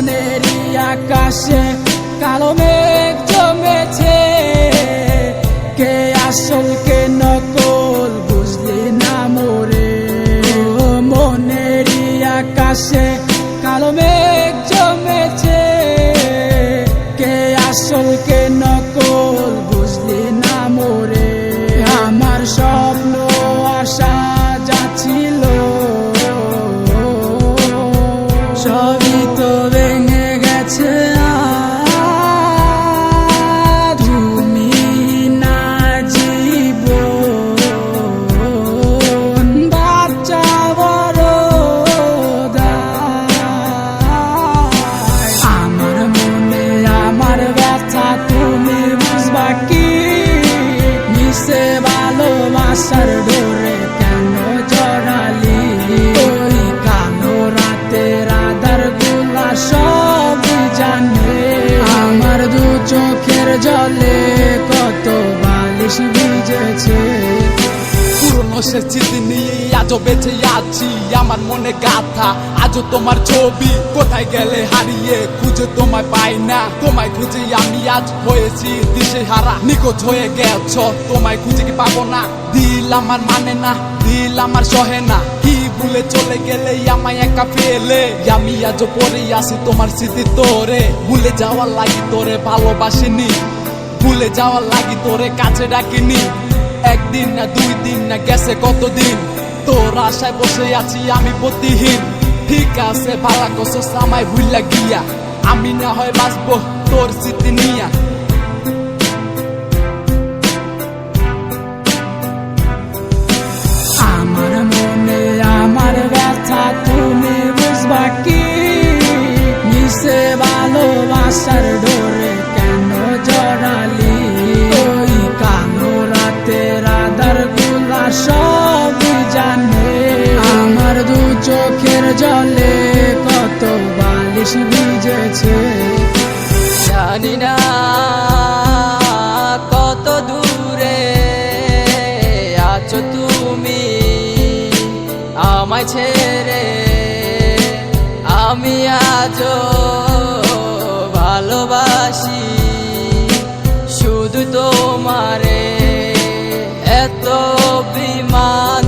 মনেরই আকাশে কালো মেঘ জমেছে, কে আসল কে নকল বুঝলি না মোরে। মনেরই আকাশে কালো মেঘ জমেছে, কে আসল কে নকল বুঝলি না মোরে। আমার স্বপ্ন আশা যা ছিল সবই তো ভেঙে গেছে। তুমি না জীবন বাচ্চা বড় আমার মনে আমার ব্যথা তুমি বুঝবা কি? মিশে ভালোবাসার ডোরে কেন জড়ালি? ওই কালো রাতের আধার গুলা সব জানে। আমার দু চোখের জলে কত বালিশ ভিজেছে। পুরনো সে স্মৃতি নিয়ে আজও বেঁচে আছি, আমার মনে গাথা আজও তোমার ছবি। কোথায় গেলে হারিয়ে খুঁজে তোমায় পাই না, তোমায় খুঁজে আমি আজ হয়েছি দিশেহারা। নিখোঁজ হয়ে গেছ তোমায় খুঁজে কি পাবো না? দিল আমার মানে না, দিল আমার সহে না। কি ভুলে চলে গেলে আমায় একা ফেলে, আমি আজও পড়ে আসি তোমার স্মৃতি তোরে। ভুলে যাওয়ার লাগি তোরে ভালোবাসিনি, ভুলে যাওয়ার লাগি তোরে কাছে ডাকিনি। একদিন না দুই দিন না গেছে কতদিন, তোর আশায় বসে আছি আমি প্রতিহীন। ঠিক আছে ভালা কসস আমায় ভুইলা গিয়া, আমি না হয় বাঁচবো তোর স্মৃতি নিয়া। আমার মনে আমার ব্যথা তুমি বুঝবা কি? মিশে ভালোবাসার ডোরে কেন জড়ালি? ওই কালো রাতের আধার গুলা সব জানে। আমার দু চোখের জলে কত বালিশ ভিজেছে। জানি না কত দূরে আছো তুমি আমায় ছেড়ে। আমি আজও ভালোবাসি শুধু তোমারে, এত অভিমান